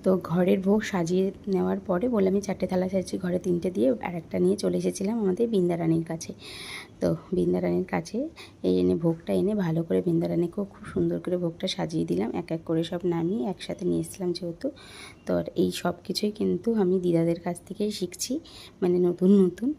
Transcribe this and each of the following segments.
তো ঘরের ভোগ সাজিয়ে নেওয়ার পরে বলে আমি 4টে থালা সাজিয়েছি, ঘরে 3টে দিয়ে আর একটা নিয়ে চলে এসেছিলাম আমাদের বৃন্দারানীর কাছে। তো বৃন্দারানীর কাছে এই এনে ভোগটা এনে ভালো করে বৃন্দারানীকেও খুব সুন্দর করে ভোগটা সাজিয়ে দিলাম। এক এক করে সব নামিয়ে একসাথে নিয়ে এসেছিলাম যেহেতু। তো এই সব কিছুই কিন্তু আমি দিদাদের কাছ থেকেই শিখছি, মানে নতুন নতুন।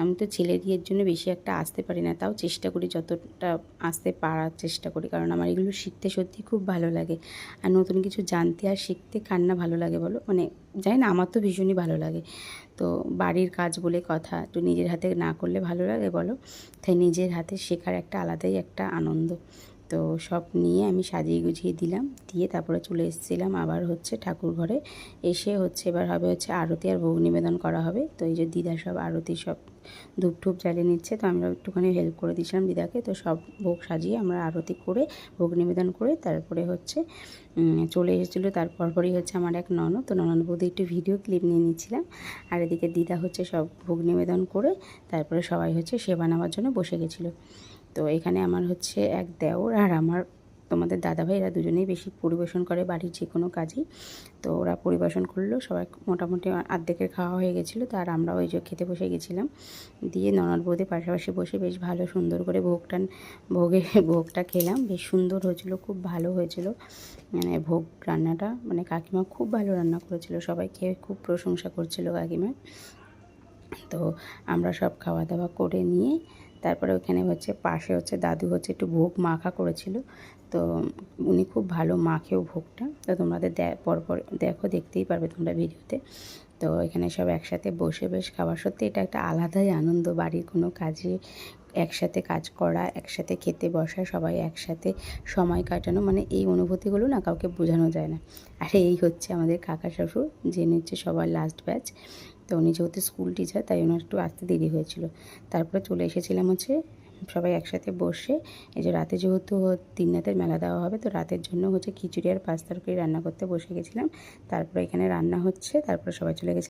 আমি তো ছেলের বিয়ের জন্য বেশি একটা আসতে পারি না, তাও চেষ্টা করি যতটা আসতে পারার চেষ্টা করি, কারণ আমার এগুলো শিখতে সত্যি খুব ভালো লাগে। আর নতুন কিছু জানতে আর শিখতে কার না ভালো লাগে বলো, মানে জানি না, আমার তো ভীষণই ভালো লাগে। তো বাড়ির কাজ বলে কথা, একটু নিজের হাতে না করলে ভালো লাগে বলো? তাই নিজের হাতে শেখার একটা আলাদাই একটা আনন্দ। তো সব নিয়ে আমি সাজিয়ে গুছিয়ে দিলাম, দিয়ে তারপরে চলে এসেছিলাম আবার হচ্ছে ঠাকুর ঘরে। এসে হচ্ছে এবার হবে হচ্ছে আরতি আর ভোগ নিবেদন করা হবে। তো এই যে দিদা সব আরতি সব ধূপ ঠুপ জ্বালিয়ে নিচ্ছে, তো আমরা একটুখানি হেল্প করে দিয়েছিলাম দিদাকে। তো সব ভোগ সাজিয়ে আমরা আরতি করে ভোগ নিবেদন করে তারপরে হচ্ছে চলে এসেছিলো। তারপরই হচ্ছে আমার এক ননদ, তো ননদ বৌদি একটু ভিডিও ক্লিপ নিয়ে নিচ্ছিলাম। আর এদিকে দিদা হচ্ছে সব ভোগ নিবেদন করে তারপরে সবাই হচ্ছে সেবা নেওয়ার জন্য বসে গেছিলো। তো এখানে আমার হচ্ছে এক দেওর আর আমার তোমাদের দাদাভাই, এরা দুজনেই বেশি পরিবেশন করে বাড়ির যে কোনো কাজই। তো ওরা পরিবেশন করলো, সবাই মোটামুটি অর্ধেকের খাওয়া হয়ে গেছিলো। তো আর আমরা ওই যে খেতে বসে গেছিলাম। দিয়ে ননদ বৌদি পাশাপাশি বসে বেশ ভালো সুন্দর করে ভোগটা খেলাম। বেশ সুন্দর হয়েছিল, খুব ভালো হয়েছিল। মানে ভোগ রান্নাটা, মানে কাকিমা খুব ভালো রান্না করেছিল, সবাই খেয়ে খুব প্রশংসা করছিল কাকিমা। তো আমরা সব খাওয়া দাওয়া করে নিয়ে তারপরে ওখানে হচ্ছে পাশে হচ্ছে দাদু হচ্ছে একটু ভোগ মাখা করেছিল। তো উনি খুব ভালো মাখেও ভোগটা। তো তোমাদের পরপর দেখতেই পারবে তোমরা ভিডিওতে। তো এখানে সব একসাথে বসে বেশ খাওয়া, সত্যি এটা একটা আলাদাই আনন্দ, বাড়ির কোনো কাজে একসাথে কাজ করা, একসাথে খেতে বসা, সবাই একসাথে সময় কাটানো, মানে এই অনুভূতিগুলো না কাউকে বোঝানো যায় না। আর এই হচ্ছে আমাদের কাকা শ্বশুর, যিনি হচ্ছে সবার লাস্ট ব্যাচ। তো উনি যেহেতু স্কুল টিচার, তাই ওনার একটু আসতে দেরি হয়েছিল। তারপরে চলে এসেছিলাম হচ্ছে সবাই একসাথে বসে। এই যে রাতে যেহেতু 3 রাতের মেলা দেওয়া হবে, তো রাতের জন্য হচ্ছে খিচুড়ি আর পাঁচ তরকারি রান্না করতে বসে গেছিলাম। তারপরে এখানে রান্না হচ্ছে, তারপরে সবাই চলে গেছে।